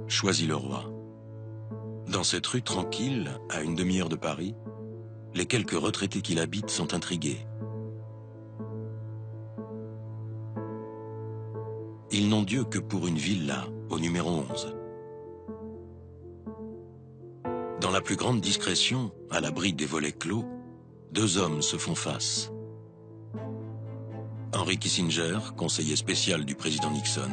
Choisy-le-Roi. Dans cette rue tranquille, à une demi-heure de Paris, les quelques retraités qui l'habitent sont intrigués. Ils n'ont Dieu que pour une villa, au numéro 11. Dans la plus grande discrétion, à l'abri des volets clos, deux hommes se font face. Henry Kissinger, conseiller spécial du président Nixon.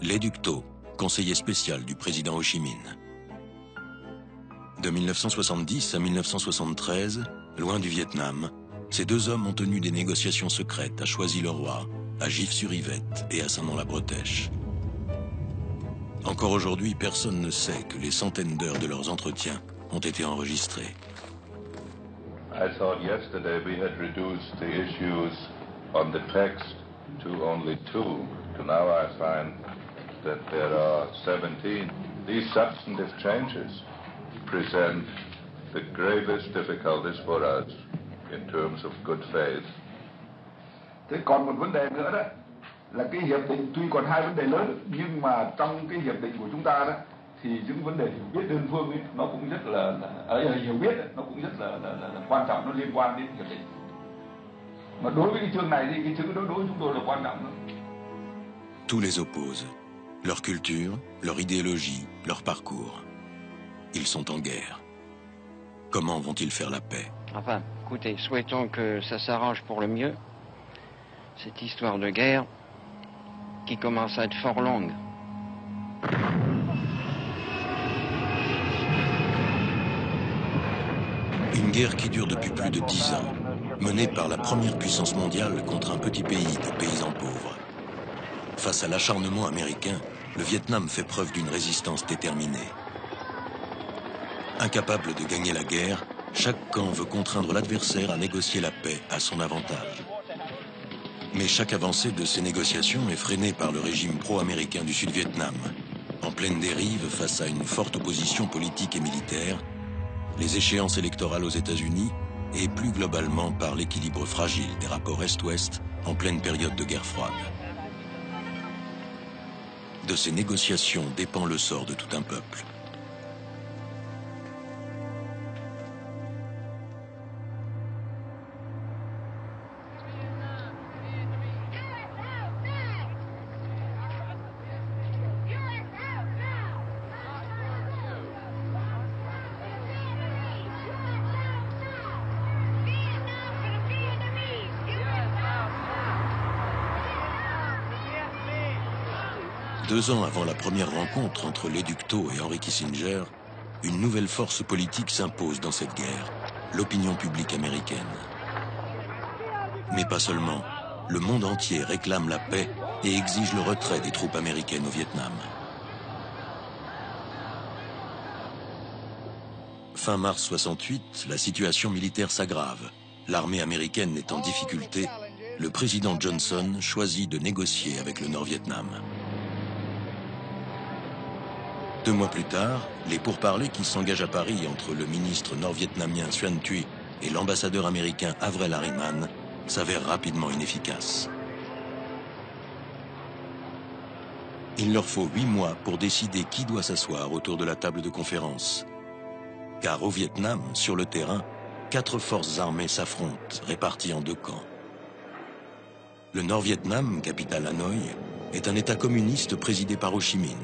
Les Ducteau, conseiller spécial du président Ho Chi Minh. De 1970 à 1973, loin du Vietnam, ces deux hommes ont tenu des négociations secrètes à Choisy-le-Roi, à Gif-sur-Yvette et à Saint-Nom-la-Bretèche. Encore aujourd'hui, personne ne sait que les centaines d'heures de leurs entretiens ont été enregistrées. I thought yesterday we had reduced the issues on the text to only 2. To now I find that there are 17. These substantive changes present the gravest difficulties for us in terms of good faith. Thế còn một vấn đề nữa đó là cái hiệp định tuy còn hai vấn đề lớn nhưng mà trong cái hiệp định của chúng ta đó thì những vấn đề hiểu biết đơn phương ấy, nó cũng rất là hiểu biết ấy, nó cũng rất là quan trọng, nó liên quan đến hiệp định. Mà đối với cái chương này thì cái chữ đó đối với chúng tôi là quan trọng lắm. Tous les opposent. Leur culture, leur idéologie, leur parcours. Ils sont en guerre. Comment vont-ils faire la paix? Enfin, écoutez, souhaitons que ça s'arrange pour le mieux. Cette histoire de guerre qui commence à être fort longue. Une guerre qui dure depuis plus de 10 ans, menée par la première puissance mondiale contre un petit pays de paysans pauvres. Face à l'acharnement américain, le Vietnam fait preuve d'une résistance déterminée. Incapable de gagner la guerre, chaque camp veut contraindre l'adversaire à négocier la paix à son avantage. Mais chaque avancée de ces négociations est freinée par le régime pro-américain du Sud-Vietnam, en pleine dérive face à une forte opposition politique et militaire, les échéances électorales aux États-Unis et plus globalement par l'équilibre fragile des rapports Est-Ouest en pleine période de guerre froide. De ces négociations dépend le sort de tout un peuple. Deux ans avant la première rencontre entre les Ducteau et Henry Kissinger, une nouvelle force politique s'impose dans cette guerre, l'opinion publique américaine. Mais pas seulement, le monde entier réclame la paix et exige le retrait des troupes américaines au Vietnam. Fin mars 68, la situation militaire s'aggrave. L'armée américaine est en difficulté. Le président Johnson choisit de négocier avec le Nord-Vietnam. 2 mois plus tard, les pourparlers qui s'engagent à Paris entre le ministre nord-vietnamien Xuan Thuy et l'ambassadeur américain Avril Harriman s'avèrent rapidement inefficaces. Il leur faut 8 mois pour décider qui doit s'asseoir autour de la table de conférence. Car au Vietnam, sur le terrain, 4 forces armées s'affrontent, réparties en 2 camps. Le Nord-Vietnam, capitale Hanoï, est un État communiste présidé par Ho Chi Minh.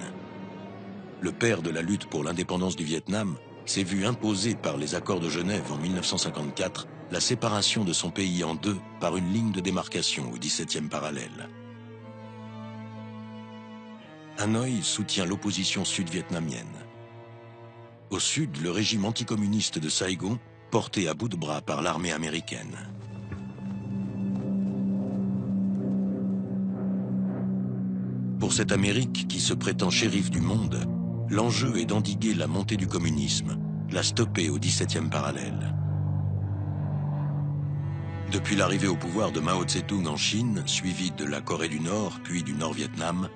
Le père de la lutte pour l'indépendance du Vietnam s'est vu imposer par les accords de Genève en 1954 la séparation de son pays en 2 par une ligne de démarcation au 17e parallèle. Hanoï soutient l'opposition sud-vietnamienne. Au sud, le régime anticommuniste de Saigon, porté à bout de bras par l'armée américaine. Pour cette Amérique qui se prétend shérif du monde, l'enjeu est d'endiguer la montée du communisme, la stopper au 17e parallèle. Depuis l'arrivée au pouvoir de Mao Tse-tung en Chine, suivi de la Corée du Nord, puis du Nord-Vietnam,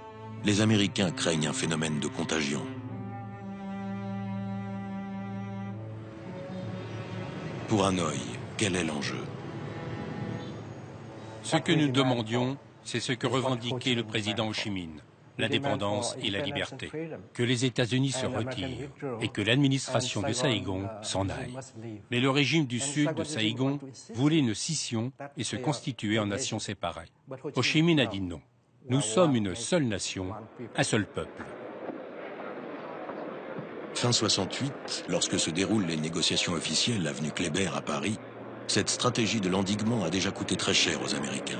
les Américains craignent un phénomène de contagion. Pour Hanoï, quel est l'enjeu? Ce que nous demandions, c'est ce que revendiquait le président Ho Chi Minh, l'indépendance et la liberté. Que les États-Unis se retirent et que l'administration de Saïgon s'en aille. Mais le régime du sud de Saïgon voulait une scission et se constituer en nation séparée. Ho Chi Minh a dit non. Nous sommes une seule nation, un seul peuple. Fin 68, lorsque se déroulent les négociations officielles avenue Kléber à Paris, cette stratégie de l'endiguement a déjà coûté très cher aux Américains.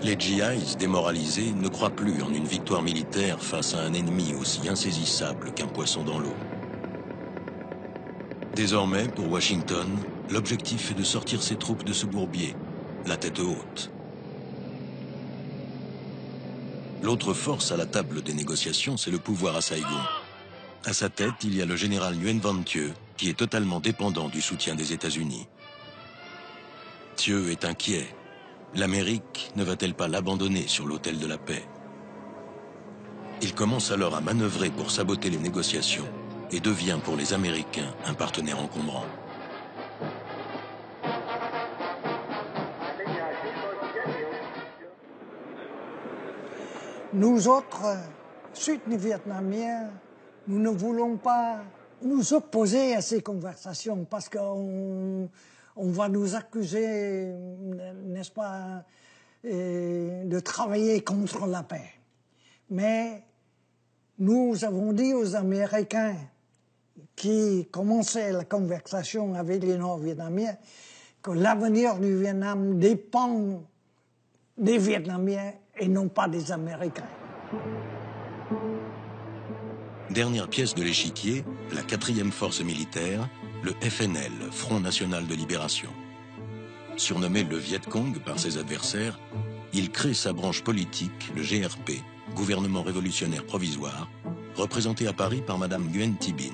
Les GIs, démoralisés, ne croient plus en une victoire militaire face à un ennemi aussi insaisissable qu'un poisson dans l'eau. Désormais, pour Washington, l'objectif est de sortir ses troupes de ce bourbier, la tête haute. L'autre force à la table des négociations, c'est le pouvoir à Saïgon. À sa tête, il y a le général Nguyen Van Thieu, qui est totalement dépendant du soutien des États-Unis. Thieu est inquiet. L'Amérique ne va-t-elle pas l'abandonner sur l'autel de la paix? Il commence alors à manœuvrer pour saboter les négociations et devient pour les Américains un partenaire encombrant. Nous autres, Sud-Vietnamiens, nous ne voulons pas nous opposer à ces conversations parce qu'on va nous accuser, n'est-ce pas, de travailler contre la paix. Mais nous avons dit aux Américains qui commençaient la conversation avec les Nord-Vietnamiens que l'avenir du Vietnam dépend des Vietnamiens et non pas des Américains. Dernière pièce de l'échiquier, la 4e force militaire, le FNL, Front National de Libération. Surnommé le Viet Cong par ses adversaires, il crée sa branche politique, le GRP, Gouvernement révolutionnaire provisoire, représenté à Paris par Madame Nguyen Thi Binh.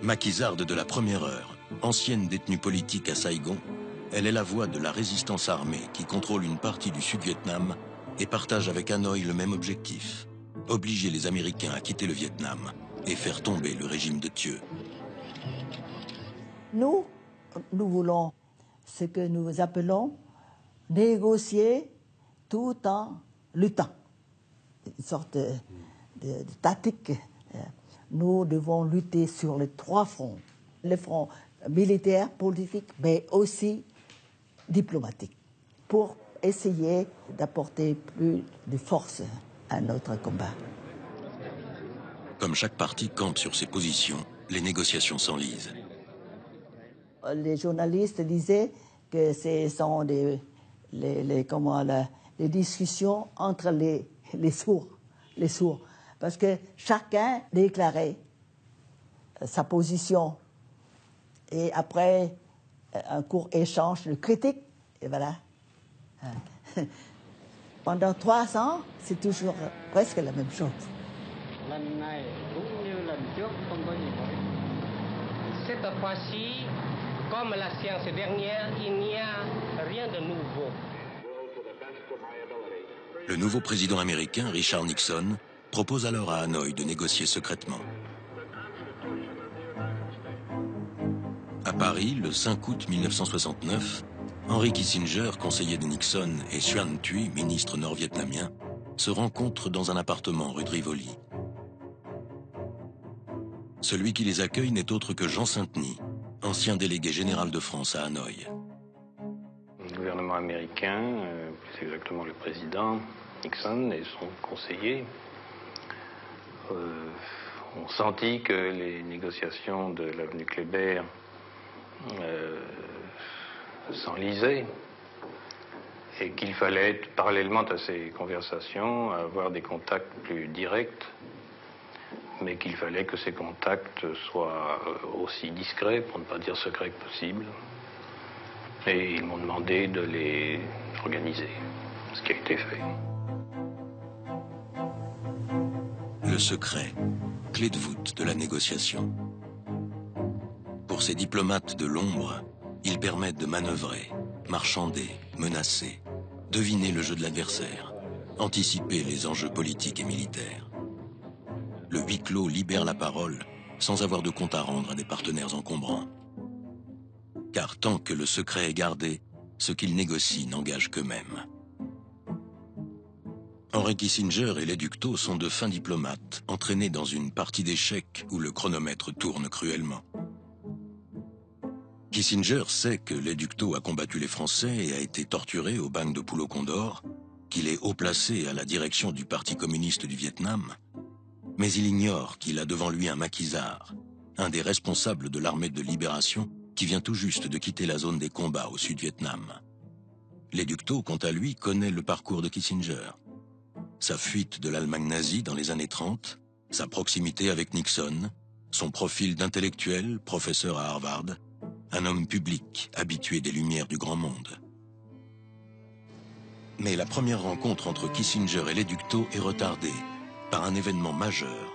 Maquisarde de la première heure, ancienne détenue politique à Saïgon, elle est la voix de la résistance armée qui contrôle une partie du Sud-Vietnam et partage avec Hanoï le même objectif, obliger les Américains à quitter le Vietnam et faire tomber le régime de Thieu. Nous voulons ce que nous appelons négocier tout en luttant. Une sorte de tactique. Nous devons lutter sur les 3 fronts. Le front militaire, politique, mais aussi diplomatique, pour essayer d'apporter plus de force à notre combat. Comme chaque parti campe sur ses positions, les négociations s'enlisent. Les journalistes disaient que ce sont les discussions entre les sourds, parce que chacun déclarait sa position. Et après un court échange de critiques, et voilà. Pendant 3 ans, c'est toujours presque la même chose. Cette fois-ci, comme la séance dernière, il n'y a rien de nouveau. Le nouveau président américain, Richard Nixon, propose alors à Hanoï de négocier secrètement. À Paris, le 5 août 1969, Henry Kissinger, conseiller de Nixon, et Xuan Thuy, ministre nord-vietnamien, se rencontrent dans un appartement rue de Rivoli. Celui qui les accueille n'est autre que Jean Sainteny, ancien délégué général de France à Hanoï. Le gouvernement américain, plus exactement le président Nixon et son conseiller, ont senti que les négociations de l'avenue Kléber s'enlisaient et qu'il fallait, parallèlement à ces conversations, avoir des contacts plus directs, mais qu'il fallait que ces contacts soient aussi discrets, pour ne pas dire secrets que possible. Et ils m'ont demandé de les organiser, ce qui a été fait. Le secret, clé de voûte de la négociation. Pour ces diplomates de l'ombre, ils permettent de manœuvrer, marchander, menacer, deviner le jeu de l'adversaire, anticiper les enjeux politiques et militaires. Le huis clos libère la parole sans avoir de compte à rendre à des partenaires encombrants. car tant que le secret est gardé, ce qu'ils négocient n'engage qu'eux-mêmes. Henry Kissinger et les Ductaux sont de fins diplomates, entraînés dans une partie d'échecs où le chronomètre tourne cruellement. Kissinger sait que les Ductaux a combattu les Français et a été torturé au bagne de Pulo Condor, qu'il est haut placé à la direction du Parti communiste du Vietnam, mais il ignore qu'il a devant lui un maquisard, un des responsables de l'armée de libération qui vient tout juste de quitter la zone des combats au Sud-Vietnam. Les Ductaux, quant à lui, connaît le parcours de Kissinger. Sa fuite de l'Allemagne nazie dans les années 30, sa proximité avec Nixon, son profil d'intellectuel, professeur à Harvard, un homme public, habitué des lumières du grand monde. Mais la première rencontre entre Kissinger et les Ductaux est retardée par un événement majeur.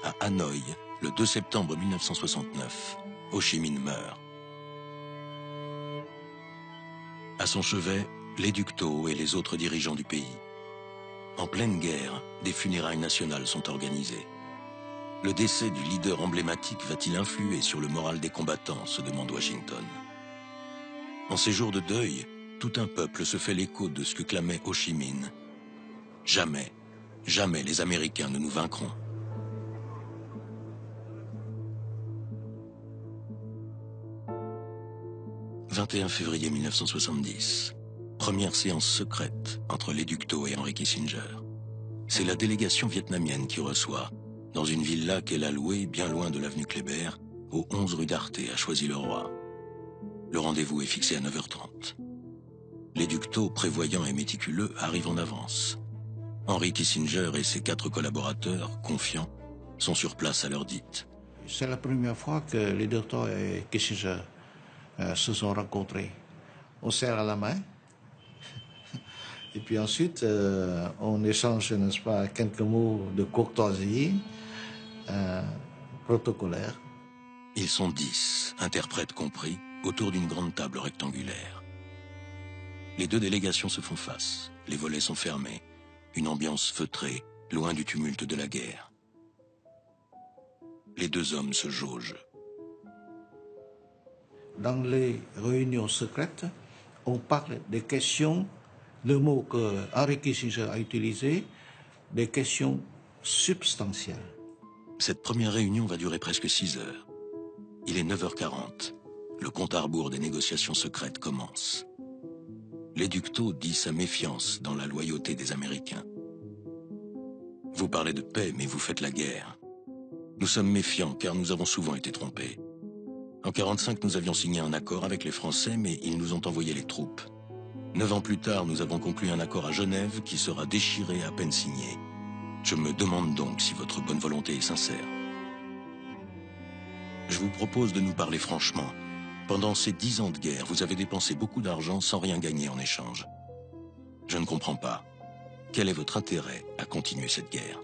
À Hanoï, le 2 septembre 1969, Ho Chi Minh meurt. À son chevet, les Ductaux et les autres dirigeants du pays. En pleine guerre, des funérailles nationales sont organisées. Le décès du leader emblématique va-t-il influer sur le moral des combattants, se demande Washington. En ces jours de deuil, tout un peuple se fait l'écho de ce que clamait Ho Chi Minh. Jamais, jamais les Américains ne nous vaincront. « 21 février 1970. Première séance secrète entre les Ductaux et Henry Kissinger. C'est la délégation vietnamienne qui reçoit, dans une villa qu'elle a louée bien loin de l'avenue Kléber, au 11 rue d'Arté à Choisy-le-Roi. Le rendez-vous est fixé à 9h30. Les Ductaux, prévoyants et méticuleux, arrivent en avance. Henry Kissinger et ses 4 collaborateurs, confiants, sont sur place à l'heure dite. C'est la première fois que les Ductaux et Kissinger se sont rencontrés. On serre la main. Et puis ensuite, on échange, n'est-ce pas, quelques mots de courtoisie protocolaire. Ils sont 10, interprètes compris, autour d'une grande table rectangulaire. Les 2 délégations se font face, les volets sont fermés, une ambiance feutrée, loin du tumulte de la guerre. Les 2 hommes se jaugent. Dans les réunions secrètes, on parle des questions, le mot que Henry Kissinger a utilisé, des questions substantielles. Cette première réunion va durer presque 6 heures. Il est 9h40. Le compte à rebours des négociations secrètes commence. Les Ductaux disent sa méfiance dans la loyauté des Américains. Vous parlez de paix, mais vous faites la guerre. Nous sommes méfiants car nous avons souvent été trompés. En 1945, nous avions signé un accord avec les Français, mais ils nous ont envoyé les troupes. 9 ans plus tard, nous avons conclu un accord à Genève qui sera déchiré à peine signé. Je me demande donc si votre bonne volonté est sincère. Je vous propose de nous parler franchement. Pendant ces 10 ans de guerre, vous avez dépensé beaucoup d'argent sans rien gagner en échange. Je ne comprends pas. Quel est votre intérêt à continuer cette guerre ?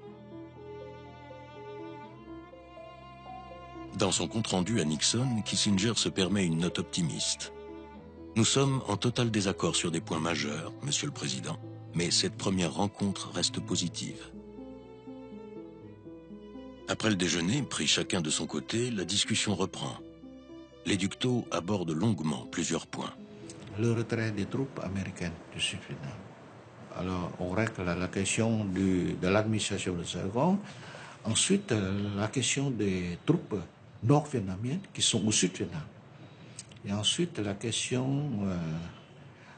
Dans son compte-rendu à Nixon, Kissinger se permet une note optimiste. Nous sommes en total désaccord sur des points majeurs, Monsieur le Président, mais cette première rencontre reste positive. Après le déjeuner, pris chacun de son côté, la discussion reprend. Les Ductaux abordent longuement plusieurs points. Le retrait des troupes américaines du Sud-Vietnam. Alors, on règle la question de l'administration de Saigon. Ensuite, la question des troupes nord-vietnamiennes qui sont au Sud-Vietnam. Et ensuite, la question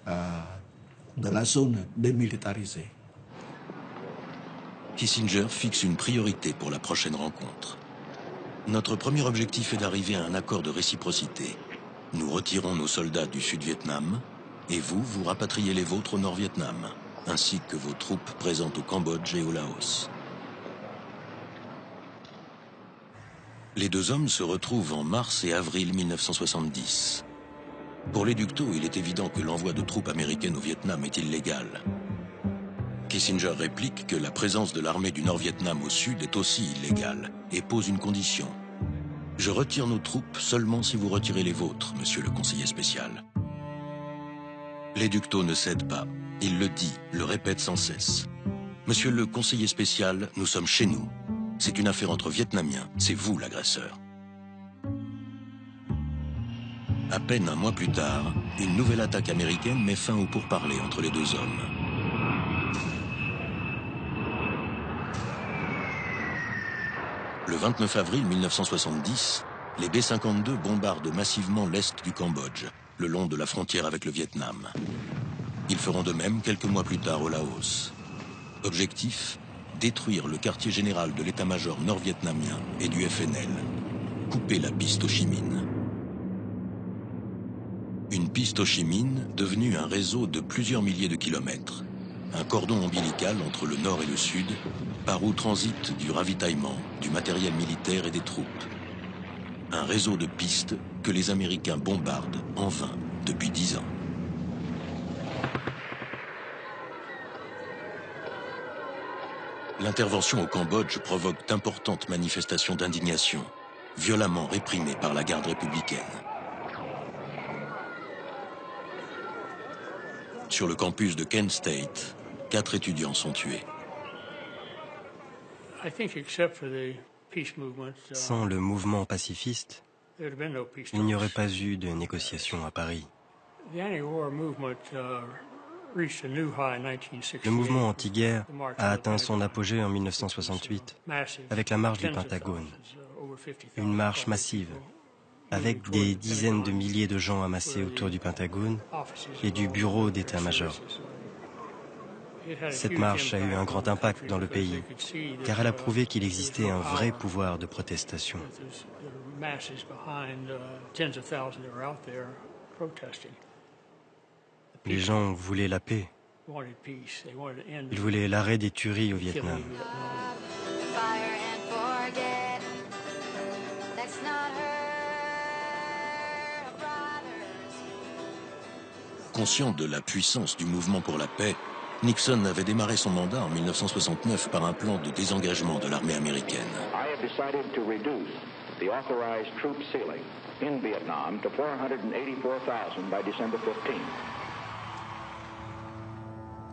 de la zone démilitarisée. Kissinger fixe une priorité pour la prochaine rencontre. Notre premier objectif est d'arriver à un accord de réciprocité. Nous retirons nos soldats du Sud-Vietnam et vous rapatriez les vôtres au Nord-Vietnam, ainsi que vos troupes présentes au Cambodge et au Laos. Les 2 hommes se retrouvent en mars et avril 1970. Pour les Ductaux, il est évident que l'envoi de troupes américaines au Vietnam est illégal. Kissinger réplique que la présence de l'armée du Nord-Vietnam au sud est aussi illégale et pose une condition. « Je retire nos troupes seulement si vous retirez les vôtres, monsieur le conseiller spécial. » Les Ductaux ne cèdent pas. Il le dit, le répète sans cesse. « Monsieur le conseiller spécial, nous sommes chez nous. C'est une affaire entre Vietnamiens, c'est vous l'agresseur. » À peine un mois plus tard, une nouvelle attaque américaine met fin aux pourparlers entre les deux hommes. Le 29 avril 1970, les B-52 bombardent massivement l'est du Cambodge, le long de la frontière avec le Vietnam. Ils feront de même quelques mois plus tard au Laos. Objectif, détruire le quartier général de l'état-major nord-vietnamien et du FNL. Couper la piste Ho Chi Minh. Une piste Ho Chi Minh devenue un réseau de plusieurs milliers de kilomètres. Un cordon ombilical entre le nord et le sud, par où transite du ravitaillement, du matériel militaire et des troupes. Un réseau de pistes que les Américains bombardent en vain depuis 10 ans. L'intervention au Cambodge provoque d'importantes manifestations d'indignation, violemment réprimées par la garde républicaine. Sur le campus de Kent State, 4 étudiants sont tués. Sans le mouvement pacifiste, il n'y aurait pas eu de négociations à Paris. Le mouvement anti-guerre a atteint son apogée en 1968 avec la marche du Pentagone. Une marche massive avec des dizaines de milliers de gens amassés autour du Pentagone et du bureau d'état-major. Cette marche a eu un grand impact dans le pays, car elle a prouvé qu'il existait un vrai pouvoir de protestation. Les gens voulaient la paix. Ils voulaient l'arrêt des tueries au Vietnam. Conscient de la puissance du mouvement pour la paix, Nixon avait démarré son mandat en 1969 par un plan de désengagement de l'armée américaine.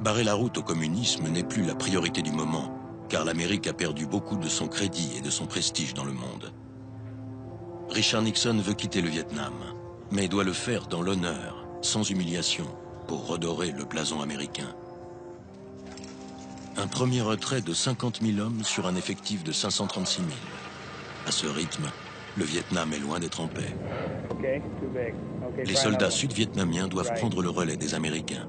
Barrer la route au communisme n'est plus la priorité du moment, car l'Amérique a perdu beaucoup de son crédit et de son prestige dans le monde. Richard Nixon veut quitter le Vietnam, mais doit le faire dans l'honneur, sans humiliation, pour redorer le blason américain. Un premier retrait de 50 000 hommes sur un effectif de 536 000. À ce rythme, le Vietnam est loin d'être en paix. Les soldats sud-vietnamiens doivent prendre le relais des Américains.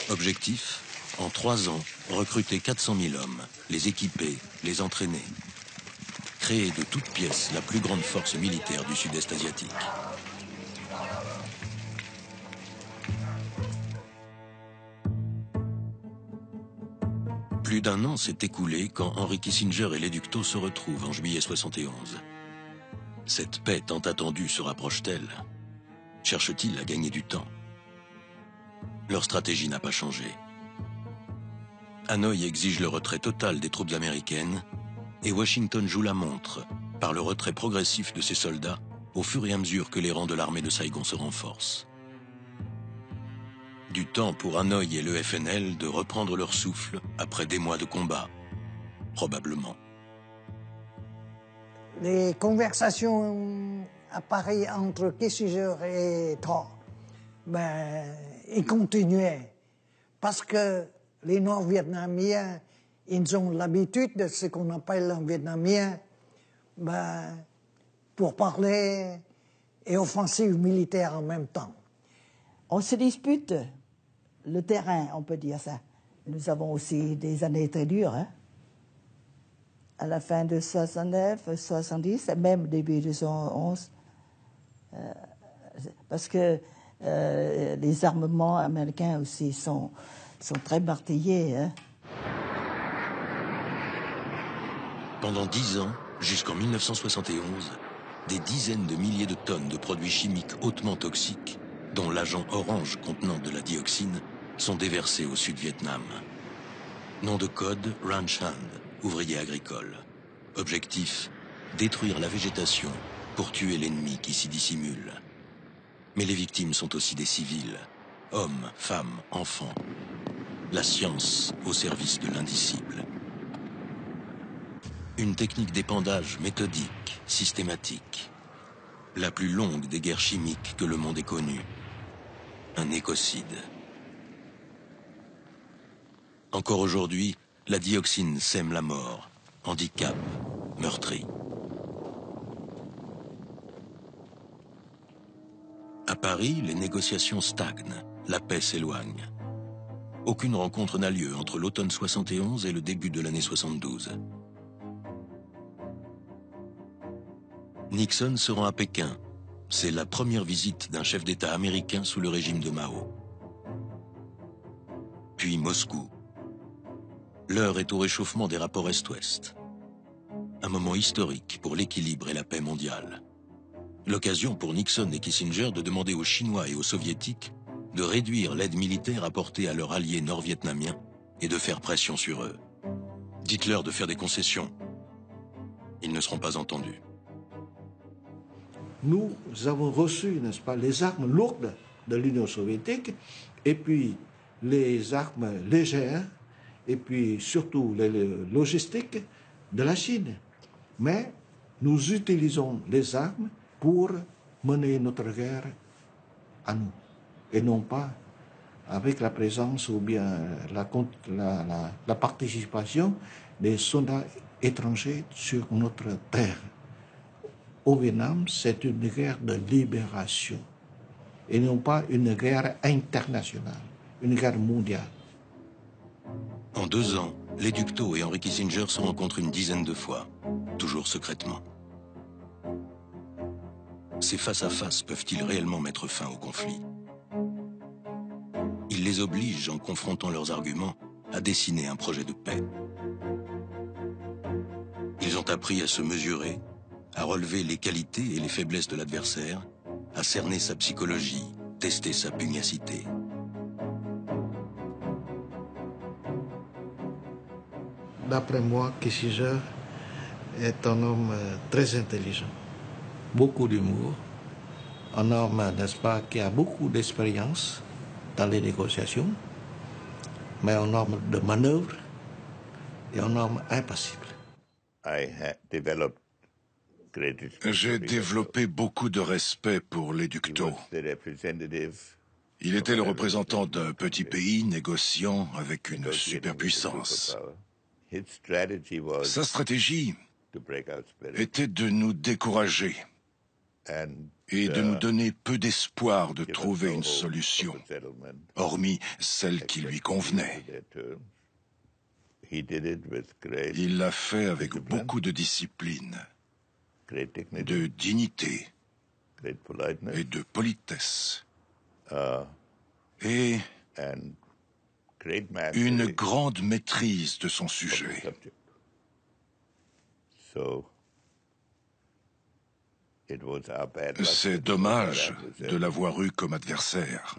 Objectif, en 3 ans, recruter 400 000 hommes, les équiper, les entraîner. Créer de toutes pièces la plus grande force militaire du sud-est asiatique. Plus d'1 an s'est écoulé quand Henry Kissinger et l'Éducto se retrouvent en juillet 71. Cette paix tant attendue se rapproche-t-elle? Cherche-t-il à gagner du temps? Leur stratégie n'a pas changé. Hanoï exige le retrait total des troupes américaines et Washington joue la montre par le retrait progressif de ses soldats au fur et à mesure que les rangs de l'armée de Saigon se renforcent. Du temps pour Hanoï et le FNL de reprendre leur souffle après des mois de combat, probablement. Les conversations à Paris entre Kissinger et Trump, ils continuaient parce que les Nord-Vietnamiens, ils ont l'habitude de ce qu'on appelle en vietnamien, pour parler et offensive militaire en même temps. On se dispute le terrain, on peut dire ça. Nous avons aussi des années très dures, hein? À la fin de 69, 70, et même début de 111, parce que les armements américains aussi sont très martillés, hein? Pendant 10 ans, jusqu'en 1971, des dizaines de milliers de tonnes de produits chimiques hautement toxiques, dont l'agent orange contenant de la dioxine, sont déversés au Sud-Vietnam. Nom de code, Ranch Hand, ouvrier agricole. Objectif, détruire la végétation pour tuer l'ennemi qui s'y dissimule. Mais les victimes sont aussi des civils. Hommes, femmes, enfants. La science au service de l'indicible. Une technique d'épandage méthodique, systématique. La plus longue des guerres chimiques que le monde ait connue. Un écocide. Encore aujourd'hui, la dioxine sème la mort, handicap, meurtri. À Paris, les négociations stagnent, la paix s'éloigne. Aucune rencontre n'a lieu entre l'automne 71 et le début de l'année 72. Nixon se rend à Pékin. C'est la première visite d'un chef d'État américain sous le régime de Mao. Puis Moscou. L'heure est au réchauffement des rapports Est-Ouest. Un moment historique pour l'équilibre et la paix mondiale. L'occasion pour Nixon et Kissinger de demander aux Chinois et aux Soviétiques de réduire l'aide militaire apportée à leurs alliés nord-vietnamiens et de faire pression sur eux. Dites-leur de faire des concessions. Ils ne seront pas entendus. Nous avons reçu, n'est-ce pas, les armes lourdes de l'Union soviétique et puis les armes légères et puis surtout les logistiques de la Chine. Mais nous utilisons les armes pour mener notre guerre à nous et non pas avec la présence ou bien la participation des soldats étrangers sur notre terre. Au Vietnam, c'est une guerre de libération et non pas une guerre internationale, une guerre mondiale. En 2 ans, les ducs Tho et Henry Kissinger se rencontrent une dizaine de fois, toujours secrètement. Ces face-à-face peuvent-ils réellement mettre fin au conflit? Ils les obligent, en confrontant leurs arguments, à dessiner un projet de paix. Ils ont appris à se mesurer, à relever les qualités et les faiblesses de l'adversaire, à cerner sa psychologie, tester sa pugnacité. D'après moi, Kissinger est un homme très intelligent, beaucoup d'humour, un homme, n'est-ce pas, qui a beaucoup d'expérience dans les négociations, mais un homme de manœuvre et un homme impassible. J'ai développé beaucoup de respect pour les ducs Tho. Il était le représentant d'un petit pays négociant avec une superpuissance. Sa stratégie était de nous décourager et de nous donner peu d'espoir de trouver une solution, hormis celle qui lui convenait. Il l'a fait avec beaucoup de discipline, de dignité et de politesse. Et une grande maîtrise de son sujet. C'est dommage de l'avoir eu comme adversaire.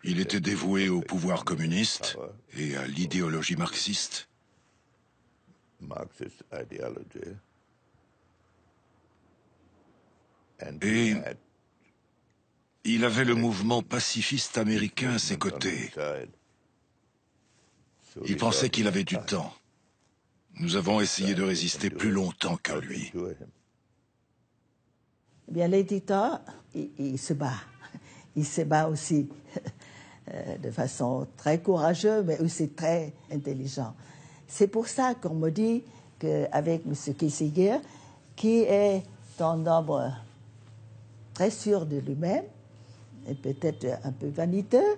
Il était dévoué au pouvoir communiste et à l'idéologie marxiste. Et il avait le mouvement pacifiste américain à ses côtés. Il pensait qu'il avait du temps. Nous avons essayé de résister plus longtemps que lui. Eh bien, les dictateurs, il se bat. Il se bat aussi de façon très courageuse, mais aussi très intelligente. C'est pour ça qu'on me dit qu'avec M. Kissinger, qui est un homme très sûr de lui-même, et peut-être un peu vaniteux,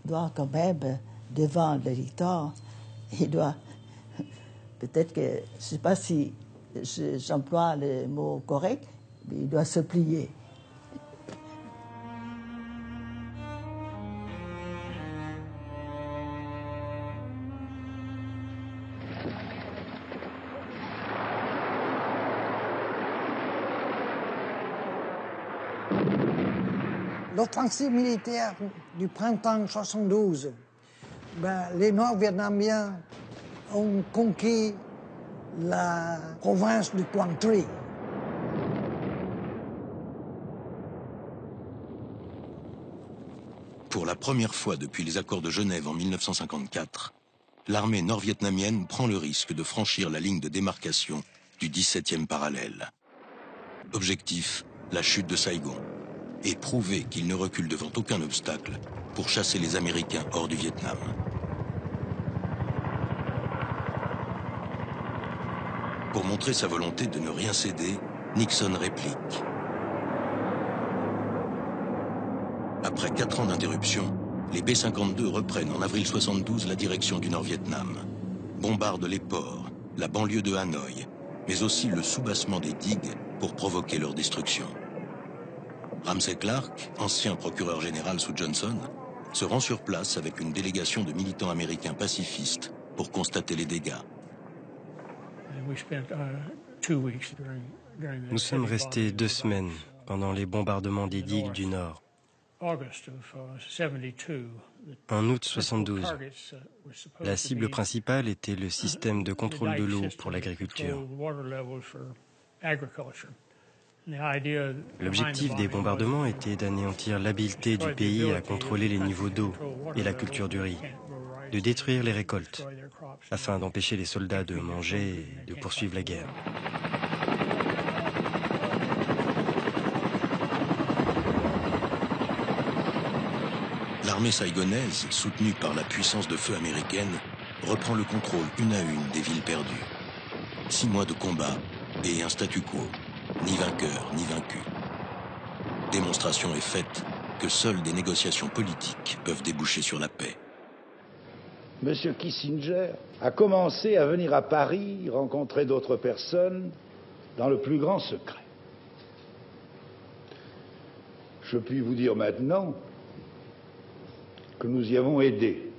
doit quand même, devant le dictateur, il doit, peut-être que, je ne sais pas si j'emploie le mot correct, mais il doit se plier. L'offensive militaire du printemps 72, les Nord-Vietnamiens ont conquis la province du Quang Tri. la première fois depuis les accords de Genève en 1954, l'armée nord-vietnamienne prend le risque de franchir la ligne de démarcation du 17e parallèle. Objectif, la chute de Saigon, et prouver qu'il ne recule devant aucun obstacle pour chasser les Américains hors du Vietnam. Pour montrer sa volonté de ne rien céder, Nixon réplique. Après 4 ans d'interruption, les B-52 reprennent en avril 72 la direction du Nord-Vietnam, bombardent les ports, la banlieue de Hanoï, mais aussi le soubassement des digues pour provoquer leur destruction. Ramsey Clark, ancien procureur général sous Johnson, se rend sur place avec une délégation de militants américains pacifistes pour constater les dégâts. Nous sommes restés 2 semaines pendant les bombardements des digues du Nord. En août 72, la cible principale était le système de contrôle de l'eau pour l'agriculture. L'objectif des bombardements était d'anéantir l'habileté du pays à contrôler les niveaux d'eau et la culture du riz, de détruire les récoltes, afin d'empêcher les soldats de manger et de poursuivre la guerre. L'armée saigonaise, soutenue par la puissance de feu américaine, reprend le contrôle une à une des villes perdues. 6 mois de combat et un statu quo, ni vainqueur ni vaincu. Démonstration est faite que seules des négociations politiques peuvent déboucher sur la paix. M. Kissinger a commencé à venir à Paris rencontrer d'autres personnes dans le plus grand secret. Je puis vous dire maintenant que nous y avons aidé,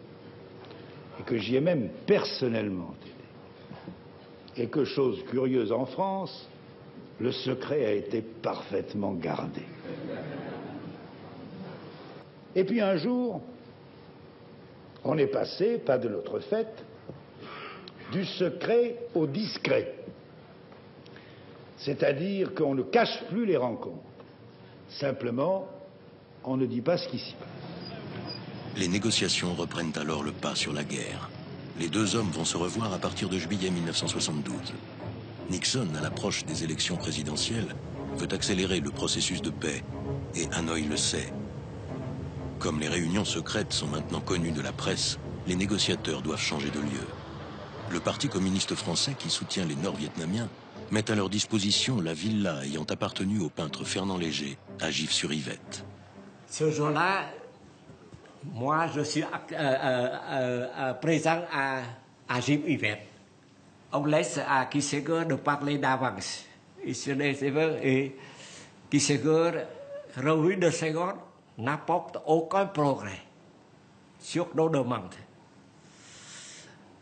et que j'y ai même personnellement aidé. Et que, chose curieuse en France, le secret a été parfaitement gardé. Et puis un jour, on est passé, pas de notre fait, du secret au discret. C'est-à-dire qu'on ne cache plus les rencontres. Simplement, on ne dit pas ce qui s'y passe. Les négociations reprennent alors le pas sur la guerre. Les 2 hommes vont se revoir à partir de juillet 1972. Nixon, à l'approche des élections présidentielles, veut accélérer le processus de paix, et Hanoï le sait. Comme les réunions secrètes sont maintenant connues de la presse, les négociateurs doivent changer de lieu. Le Parti communiste français, qui soutient les Nord-Vietnamiens, met à leur disposition la villa ayant appartenu au peintre Fernand Léger à Gif-sur-Yvette. Ce jour-là, moi, je suis présent à Gif-Yvette. On laisse à Kissinger de parler d'avance. Et Kissinger, revue de Saigon, n'apporte aucun progrès sur nos demandes.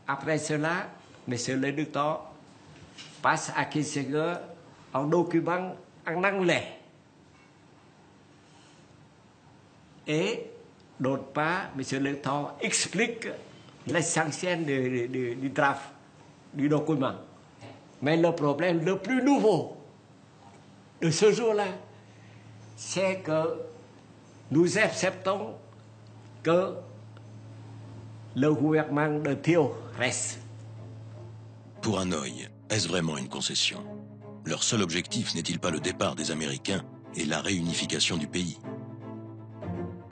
Après cela, M. Léductor passe à Kissinger un document en anglais. Et d'autre part, M. Léductor explique l'essentiel du draft, du document. Mais le problème le plus nouveau de ce jour-là, c'est que nous acceptons que le gouvernement de Thieu reste. Pour Hanoï, est-ce vraiment une concession? Leur seul objectif n'est-il pas le départ des Américains et la réunification du pays?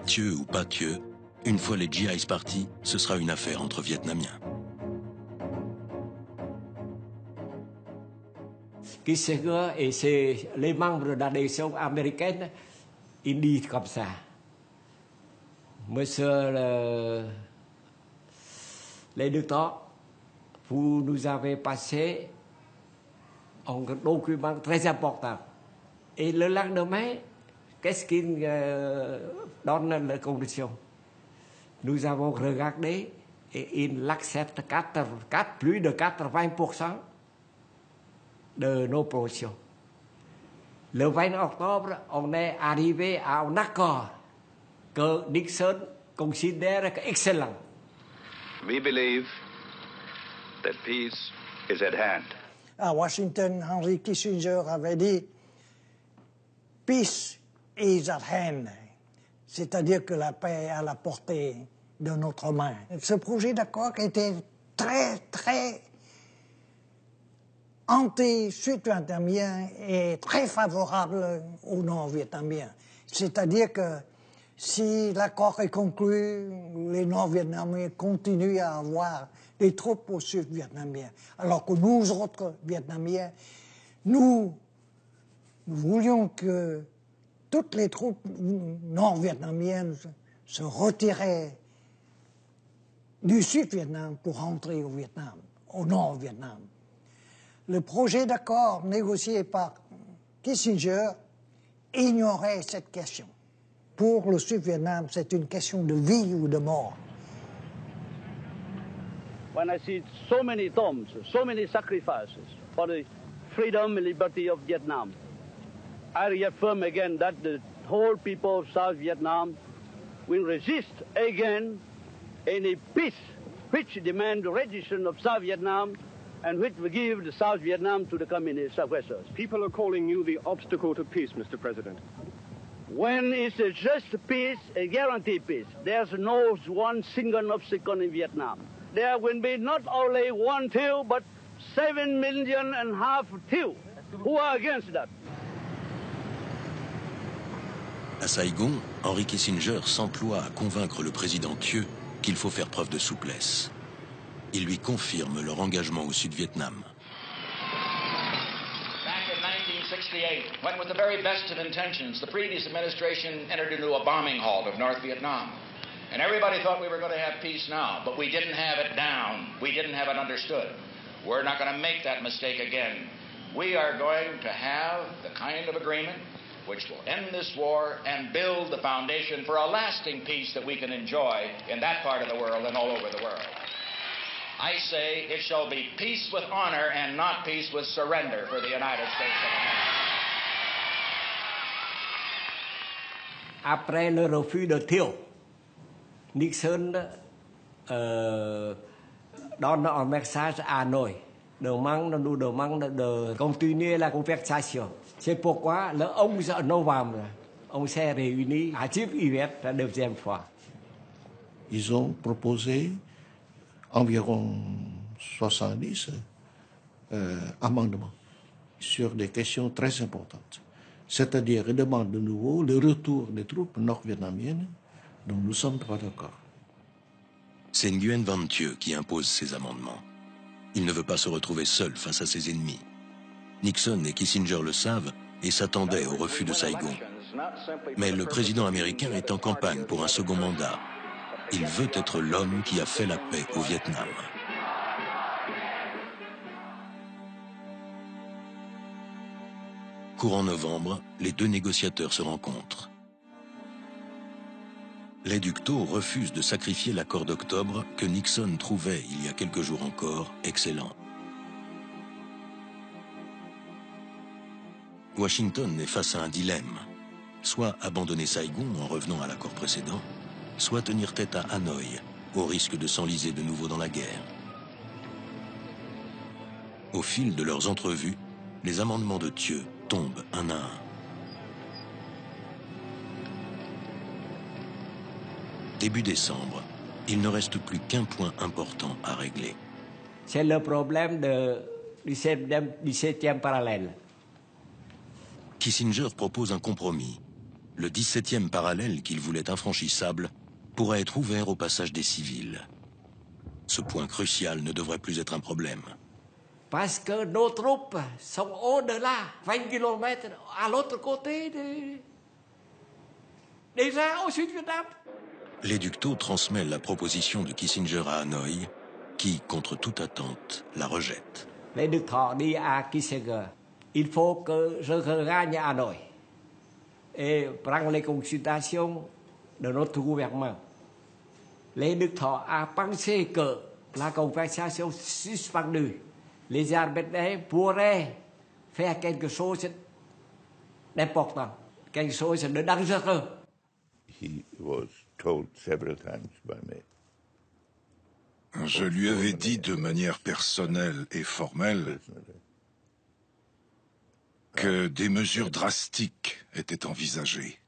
Thieu ou pas Thieu, une fois les GIs partis, ce sera une affaire entre Vietnamiens. Kissinger et les membres de la nation américaine, ils disent comme ça. Monsieur Léductor, vous nous avez passé un document très important. Et le lendemain, qu'est-ce qu'il donne la condition? Nous avons regardé et il accepte plus de 80% de nos positions. Le 20 octobre, on est arrivé à un accord que Nixon considère excellent. We believe that peace is at hand. À Washington, Henry Kissinger avait dit « Peace is at hand ». c'est-à-dire que la paix est à la portée de notre main. Ce projet d'accord était très, très anti-sud-vietnamien et très favorable aux nord-vietnamiens. C'est-à-dire que si l'accord est conclu, les nord-vietnamiens continuent à avoir des troupes au sud-vietnamien. Alors que nous autres Vietnamiens, nous voulions que toutes les troupes nord-vietnamiennes se retiraient du Sud-Vietnam pour rentrer au Vietnam, au Nord-Vietnam. Le projet d'accord négocié par Kissinger ignorait cette question. Pour le Sud-Vietnam, c'est une question de vie ou de mort. When I see so many tombs, so many sacrifices for the freedom and liberty of Vietnam, I reaffirm again that the whole people of South Vietnam will resist again any peace which demands the rendition of South Vietnam and which will give the South Vietnam to the communist aggressors. People are calling you the obstacle to peace, Mr. President. When it's a just peace, a guaranteed peace, there's no one single obstacle in Vietnam. There will be not only 1 Thieu, but 7.5 million Thieu who are against that. À Saigon, Henry Kissinger s'emploie à convaincre le président Thieu qu'il faut faire preuve de souplesse. Il lui confirme leur engagement au Sud-Vietnam. Back in 1968, when with the very best of intentions, the previous administration entered into a bombing halt of North Vietnam. And everybody thought we were going to have peace now, but we didn't have it down. We didn't have it understood. We're not going to make that mistake again. We are going to have the kind of agreement which will end this war and build the foundation for a lasting peace that we can enjoy in that part of the world and all over the world. I say it shall be peace with honor and not peace with surrender for the United States of America. Après le refus de Thieu, Nixon donne un message à Hanoï, nous demande de continuer la conversation. C'est pourquoi le 11 novembre, on s'est réunis à Chief-Yvette la deuxième fois. Ils ont proposé environ 70 amendements sur des questions très importantes. C'est-à-dire, ils demandent de nouveau le retour des troupes nord-vietnamiennes dont nous sommes pas d'accord. C'est Nguyen Van Thieu qui impose ces amendements. Il ne veut pas se retrouver seul face à ses ennemis. Nixon et Kissinger le savent et s'attendaient au refus de Saigon. Mais le président américain est en campagne pour un second mandat. Il veut être l'homme qui a fait la paix au Vietnam. Courant novembre, les deux négociateurs se rencontrent. Les Ductaux refusent de sacrifier l'accord d'octobre que Nixon trouvait, il y a quelques jours encore, excellent. Washington est face à un dilemme. Soit abandonner Saigon en revenant à l'accord précédent, soit tenir tête à Hanoï, au risque de s'enliser de nouveau dans la guerre. Au fil de leurs entrevues, les amendements de Thieu tombent un à un. Début décembre, il ne reste plus qu'un point important à régler. C'est le problème du 17e parallèle. Kissinger propose un compromis. Le 17e parallèle qu'il voulait infranchissable pourrait être ouvert au passage des civils. Ce point crucial ne devrait plus être un problème. Parce que nos troupes sont au-delà, 20 km à l'autre côté déjà au Sud-Vietnam. Les Ductaux transmettent la proposition de Kissinger à Hanoï, qui, contre toute attente, la rejette. Les Ductaux disent à Kissinger, il faut que je regagne à Hanoï et prendre les consultations de notre gouvernement. Les Ductaux ont pensé que la conversation suspendue, les arbitres pourraient faire quelque chose d'important, quelque chose de dangereux. He was told several times by me. Je lui avais dit de manière personnelle et formelle que des mesures drastiques étaient envisagées.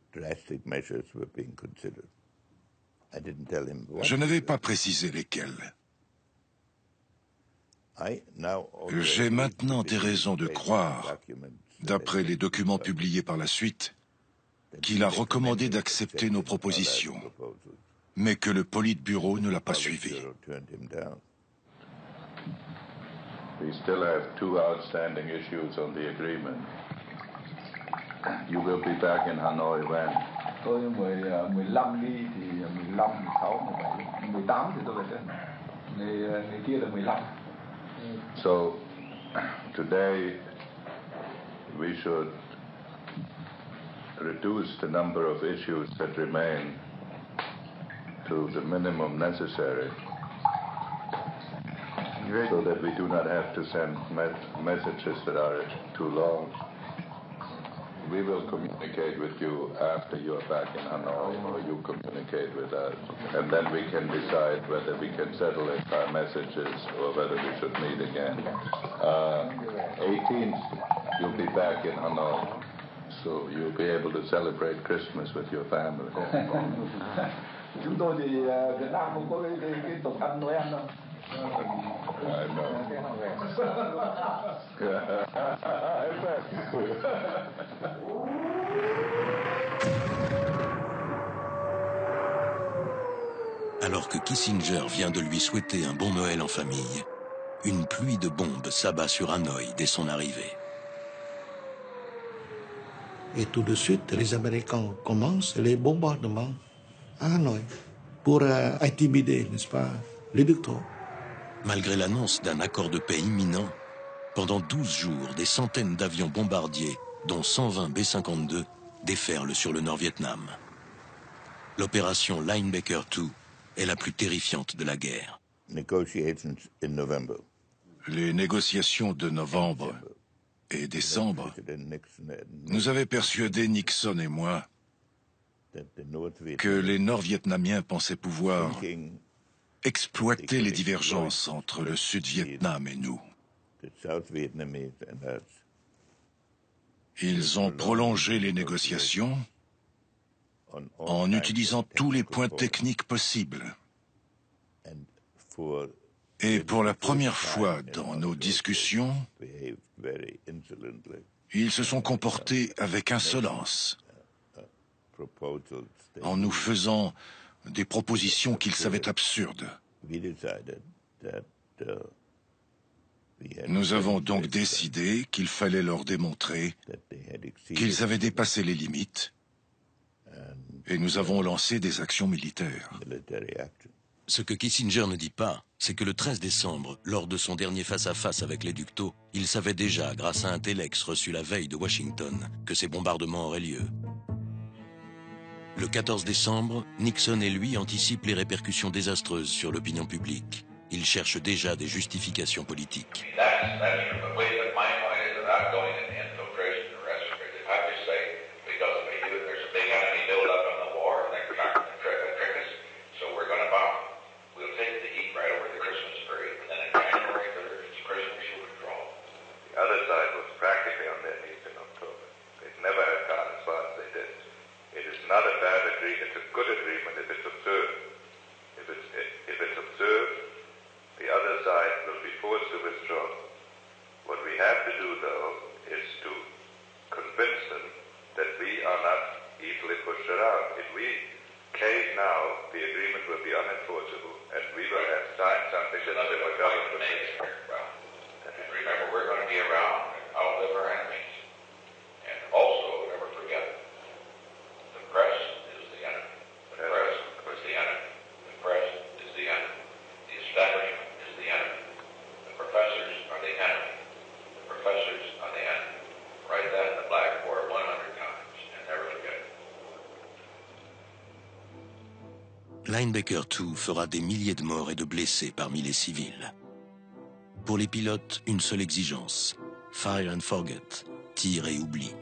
Je n'avais pas précisé lesquels. J'ai maintenant des raisons de croire, d'après les documents publiés par la suite, qu'il a recommandé d'accepter nos propositions, mais que le Politburo ne l'a pas suivi. We still have 2 outstanding issues on the agreement. You will be back in Hanoi when? Tôi 15 đi thì 15, 16, 17, 18 thì tôi về trên. Ngày kia là 15. So today we should reduce the number of issues that remain to the minimum necessary, so that we do not have to send messages that are too long. We will communicate with you after you are back in Hanoi, or you communicate with us, and then we can decide whether we can settle it by messages or whether we should meet again. 18th, you'll be back in Hanoi, so you'll be able to celebrate Christmas with your family. Chúng tôi thì Việt Nam không có cái tục ăn Noel đâu. I know. Alors que Kissinger vient de lui souhaiter un bon Noël en famille, une pluie de bombes s'abat sur Hanoï dès son arrivée. Et tout de suite, les Américains commencent les bombardements à Hanoï pour intimider, n'est-ce pas, les dictateurs. Malgré l'annonce d'un accord de paix imminent, pendant 12 jours, des centaines d'avions bombardiers, dont 120 B-52, déferlent sur le Nord-Vietnam. L'opération Linebacker II est la plus terrifiante de la guerre. Les négociations de novembre et décembre nous avaient persuadé, Nixon et moi, que les Nord-Vietnamiens pensaient pouvoir exploiter les divergences entre le Sud-Vietnam et nous. Ils ont prolongé les négociations en utilisant tous les points techniques possibles. Et pour la première fois dans nos discussions, ils se sont comportés avec insolence, en nous faisant des propositions qu'ils savaient absurdes. Nous avons donc décidé qu'il fallait leur démontrer qu'ils avaient dépassé les limites, et nous avons lancé des actions militaires. Ce que Kissinger ne dit pas, c'est que le 13 décembre, lors de son dernier face-à-face avec les Ductaux, il savait déjà, grâce à un téléx reçu la veille de Washington, que ces bombardements auraient lieu. Le 14 décembre, Nixon et lui anticipent les répercussions désastreuses sur l'opinion publique. Ils cherchent déjà des justifications politiques. Not a bad agreement, it's a good agreement if it's observed. If it's observed, the other side will be forced to withdraw. What we have to do, though, is to convince them that we are not easily pushed around. If we cave now, the agreement will be unenforceable, and we will have signed something that the government will make. And remember, we're going to be around and outlive our enemies. And also, never forget, the press is the enemy. The press is the enemy. The press is the enemy. The establishment is the enemy. The professors are the enemy. The professors are the enemy. Write that in the blackboard 100 times and never forget it. Linebacker II fera des milliers de morts et de blessés parmi les civils. Pour les pilotes, une seule exigence, fire and forget, tire et oublie.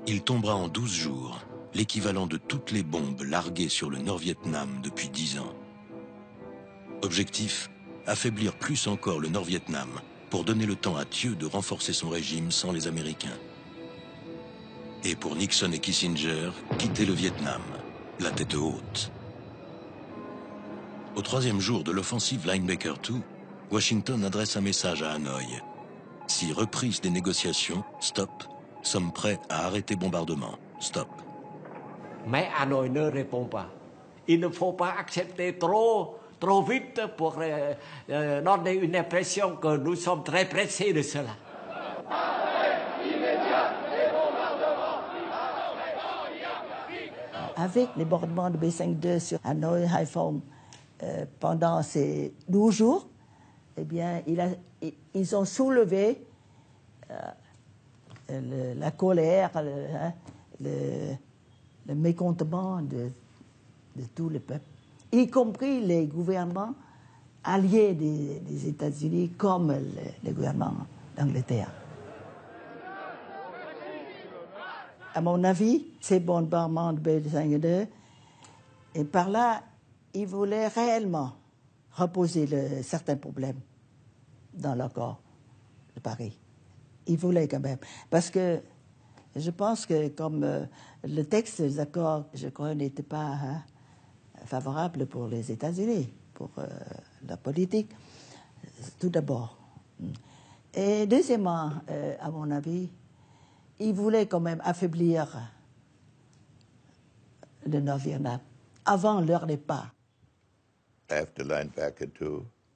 Il tombera en 12 jours, l'équivalent de toutes les bombes larguées sur le Nord-Vietnam depuis 10 ans. Objectif, affaiblir plus encore le Nord-Vietnam pour donner le temps à Thieu de renforcer son régime sans les Américains. et pour Nixon et Kissinger, quitter le Vietnam, la tête haute. Au troisième jour de l'offensive Linebacker II, Washington adresse un message à Hanoï. Si reprise des négociations, stop. Sommes prêts à arrêter bombardement, stop. Mais Hanoï ne répond pas. Il ne faut pas accepter trop vite pour donner une impression que nous sommes très pressés de cela. Avec les bombardements de B-52 sur Hanoï, Haiphong, pendant ces 12 jours, eh bien, ils ont soulevé la colère, le mécontentement de tout le peuple, y compris les gouvernements alliés des États-Unis comme le gouvernement d'Angleterre. À mon avis, ces bombardements de B-52, et par là, ils voulaient réellement reposer certains problèmes dans l'accord de Paris. Ils voulaient quand même. Parce que je pense que comme le texte des accords, je crois, n'était pas favorable pour les États-Unis, pour la politique, tout d'abord. Et deuxièmement, à mon avis, ils voulaient quand même affaiblir le Nord-Vietnam avant leur départ.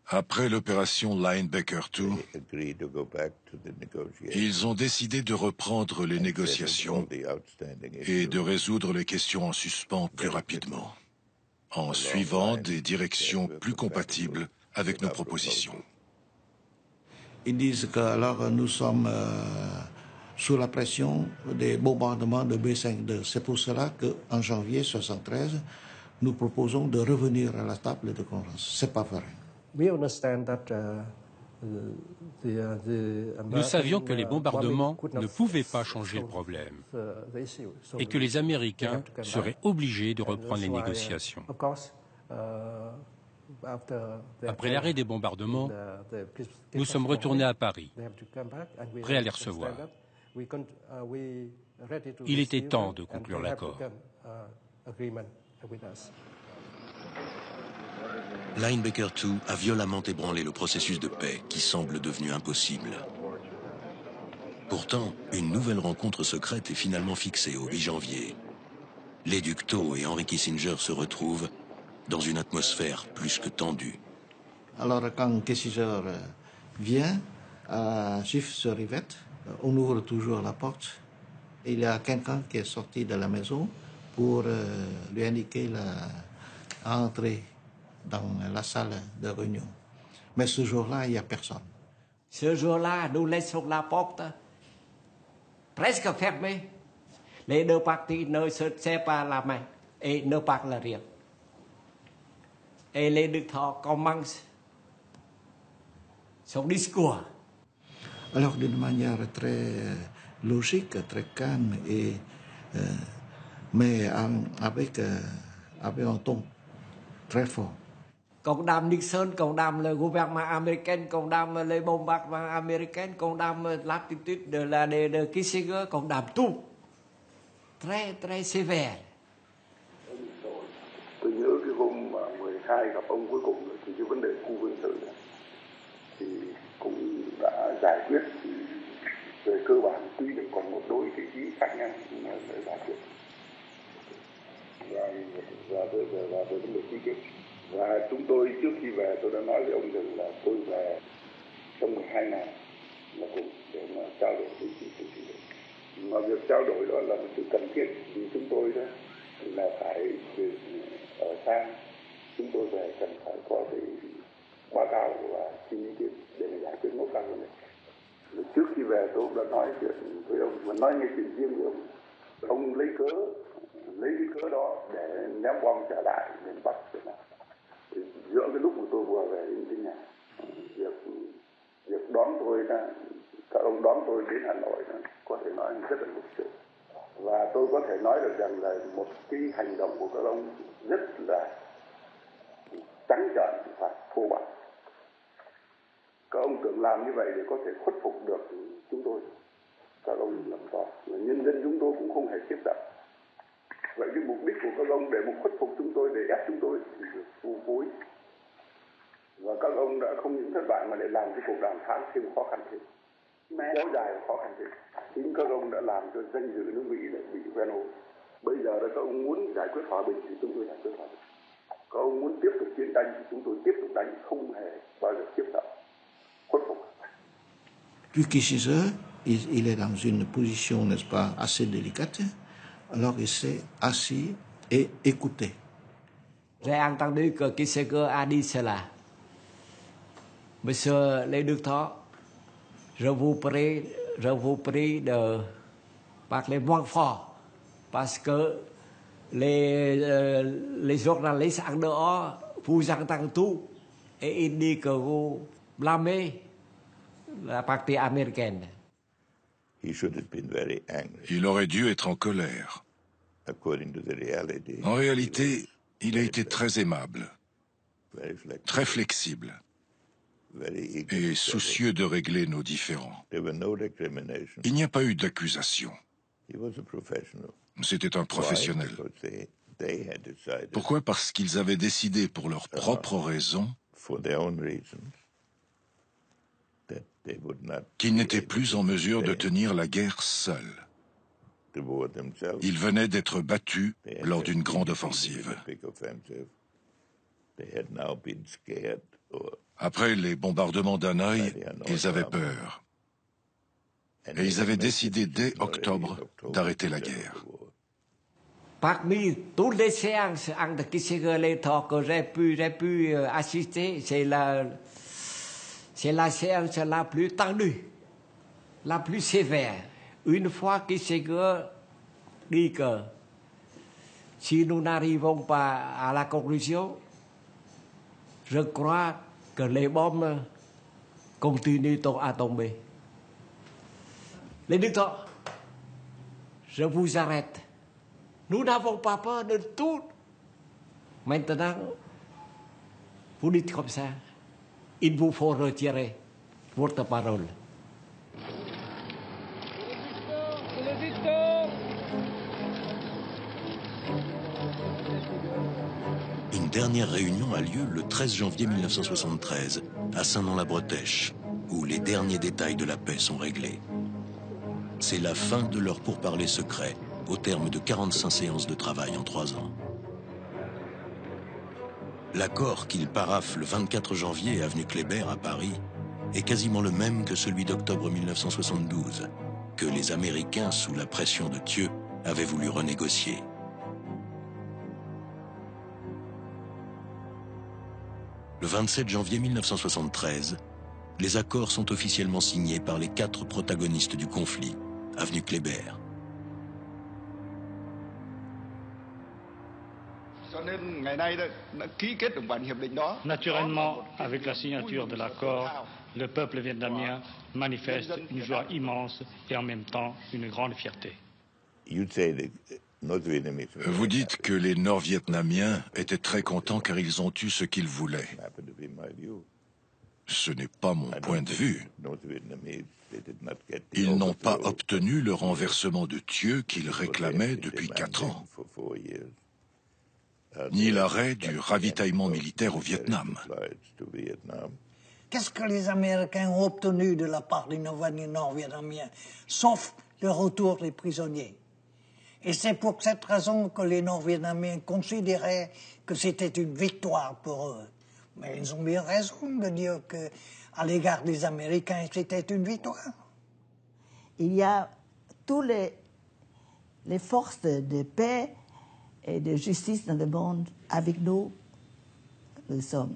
Après l'opération Linebacker II, ils ont décidé de reprendre les négociations et de résoudre les questions en suspens plus rapidement, en suivant des directions plus compatibles avec nos propositions. Ils disent que alors nous sommes sous la pression des bombardements de B-52. C'est pour cela qu'en janvier 1973, nous proposons de revenir à la table de conférence. C'est pas vrai. Nous savions que les bombardements ne pouvaient pas changer le problème et que les Américains seraient obligés de reprendre les négociations. Après l'arrêt des bombardements, nous sommes retournés à Paris, prêts à les recevoir. Il était temps de conclure l'accord. Linebacker II a violemment ébranlé le processus de paix qui semble devenu impossible. Pourtant, une nouvelle rencontre secrète est finalement fixée au 8 janvier. Les ducs Tho et Henry Kissinger se retrouvent dans une atmosphère plus que tendue. Alors quand Kissinger vient, Schiff se rivette, on ouvre toujours la porte. Il y a quelqu'un qui est sorti de la maison pour lui indiquer à entrer dans la salle de réunion. Mais ce jour-là, il n'y a personne. Ce jour-là, nous laissons la porte presque fermée. Les deux parties ne se serrent pas la main et ne parlent rien. Et les deux Tho commencent son discours. Alors d'une manière très logique, très calme, mais avec un ton très fort. Condamne Nixon, condamne le gouvernement américain, condamne les bombardements américains, condamne l'attitude de Kissinger, condamne tout. Très, très sévère. Tôi nhớ cái hôm mà 12 gặp ông cuối cùng thì cái vấn đề khu quân sự thì cũng đã giải quyết về cơ bản, tuy là còn một đôi cái ý khác nhau nhưng mà đã giải quyết. Và về vấn đề chi tiết. Và chúng tôi trước khi về tôi đã nói với ông rằng là tôi về trong 12 ngày là cùng để mà trao đổi với chính trị. Mà việc trao đổi đó là một sự cần thiết vì chúng tôi đó là phải ở xa, chúng tôi về cần phải có cái báo cáo và xin ý kiến để mà giải quyết mối quan hệ này. Trước khi về tôi cũng đã nói chuyện với ông và nói ngay chuyện riêng với ông. Ông lấy cái cớ đó để ném bom trở lại miền Bắc Việt Nam. Giữa cái lúc mà tôi vừa về đến cái nhà, việc đón tôi đó, các ông đón tôi đến Hà Nội đó, có thể nói rất là lịch sự. Và tôi có thể nói được rằng là một cái hành động của các ông rất là trắng trợn và thô bạo. Các ông tưởng làm như vậy để có thể khuất phục được chúng tôi. Các ông làm rõ, là nhân dân chúng tôi cũng không hề tiếp nhận. Vậy cái mục đích của các ông để mà khuất phục chúng tôi, để ép chúng tôi thì được vô phối. Và các ông đã không những thất bại mà để làm cái cuộc đàm phán thêm khó khăn thêm, kéo dài và khó khăn thêm. Chính các ông đã làm cho danh dự nước Mỹ lại bị hoen ố. Bây giờ là các ông muốn giải quyết hòa bình thì chúng tôi giải quyết hòa bình. Các ông muốn tiếp tục chiến tranh thì chúng tôi tiếp tục đánh, không hề bao giờ tiếp nhận khuất phục. Puis Kissinger, il est dans une position, n'est-ce pas, assez délicate. Alors il s'est assis et écouté. Reang tăng đi cờ Kissinger a đi xe là Monsieur Lê Đức Thọ, je vous prie de parler moins fort parce que les journalistes en dehors vous entendent tout et ils disent que vous blâmez la partie américaine. Il aurait dû être en colère. En réalité, il a été très aimable, très flexible et soucieux de régler nos différends. Il n'y a pas eu d'accusation. C'était un professionnel. Pourquoi? Parce qu'ils avaient décidé pour leurs propres raisons qu'ils n'étaient plus en mesure de tenir la guerre seuls. Ils venaient d'être battus lors d'une grande offensive. Après les bombardements d'Hanoï, ils avaient peur. Et ils avaient décidé dès octobre d'arrêter la guerre. Parmi toutes les séances entre Kissinger que j'ai pu assister, c'est la séance la plus tendue, la plus sévère. Une fois Kissinger dit que si nous n'arrivons pas à la conclusion, je crois que les bombes continuent à tomber. Les dictateurs, je vous arrête. Nous n'avons pas peur de tout. Maintenant, vous dites comme ça, il vous faut retirer votre parole. Une dernière réunion a lieu le 13 janvier 1973 à Saint-Nom-la-Bretèche, où les derniers détails de la paix sont réglés. C'est la fin de leur pourparlers secrets, au terme de 45 séances de travail en 3 ans. L'accord qu'ils paraphent le 24 janvier avenue Kléber à Paris est quasiment le même que celui d'octobre 1972, que les Américains, sous la pression de Thieu, avaient voulu renégocier. Le 27 janvier 1973, les accords sont officiellement signés par les 4 protagonistes du conflit, avenue Kléber. Naturellement, avec la signature de l'accord, le peuple vietnamien manifeste une joie immense et en même temps une grande fierté. Vous dites que les Nord-Vietnamiens étaient très contents car ils ont eu ce qu'ils voulaient. Ce n'est pas mon point de vue. Ils n'ont pas obtenu le renversement de Thieu qu'ils réclamaient depuis 4 ans, ni l'arrêt du ravitaillement militaire au Vietnam. Qu'est-ce que les Américains ont obtenu de la part des Nord-Vietnamiens, sauf le retour des prisonniers? Et c'est pour cette raison que les Nord-Vietnamiens considéraient que c'était une victoire pour eux. Mais ils ont bien raison de dire qu'à l'égard des Américains, c'était une victoire. Il y a toutes les forces de paix et de justice dans le monde avec nous. Nous sommes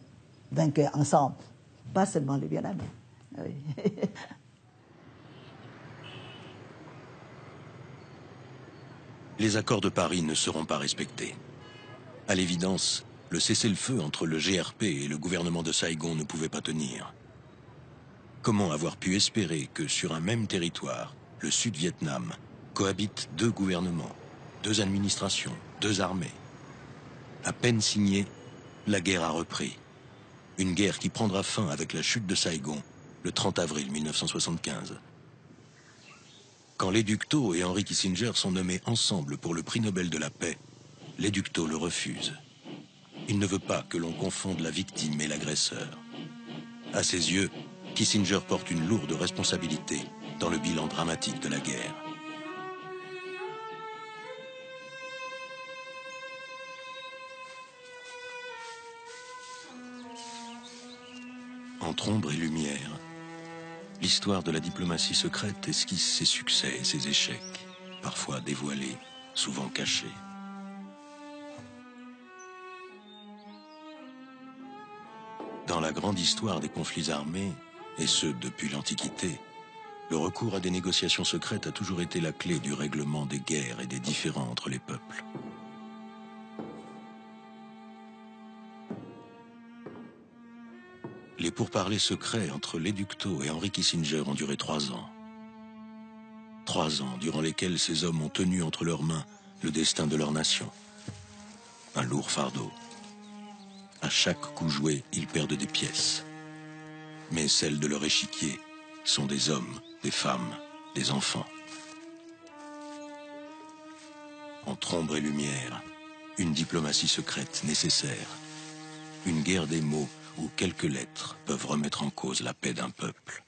vainqueurs ensemble, pas seulement les Vietnamiens. Oui. Les accords de Paris ne seront pas respectés. À l'évidence, le cessez-le-feu entre le GRP et le gouvernement de Saigon ne pouvait pas tenir. Comment avoir pu espérer que sur un même territoire, le Sud-Vietnam, cohabitent 2 gouvernements, 2 administrations, 2 armées? À peine signée, la guerre a repris. Une guerre qui prendra fin avec la chute de Saigon le 30 avril 1975. Quand l'Éducto et Henry Kissinger sont nommés ensemble pour le prix Nobel de la paix, l'Éducto le refuse. Il ne veut pas que l'on confonde la victime et l'agresseur. À ses yeux, Kissinger porte une lourde responsabilité dans le bilan dramatique de la guerre. Entre ombre et lumière, l'histoire de la diplomatie secrète esquisse ses succès et ses échecs, parfois dévoilés, souvent cachés. Dans la grande histoire des conflits armés, et ce depuis l'Antiquité, le recours à des négociations secrètes a toujours été la clé du règlement des guerres et des différends entre les peuples. Les pourparlers secrets entre l'Éducto et Henry Kissinger ont duré 3 ans. 3 ans durant lesquels ces hommes ont tenu entre leurs mains le destin de leur nation. Un lourd fardeau. À chaque coup joué, ils perdent des pièces. Mais celles de leur échiquier sont des hommes, des femmes, des enfants. Entre ombre et lumière, une diplomatie secrète nécessaire. Une guerre des mots où quelques lettres peuvent remettre en cause la paix d'un peuple.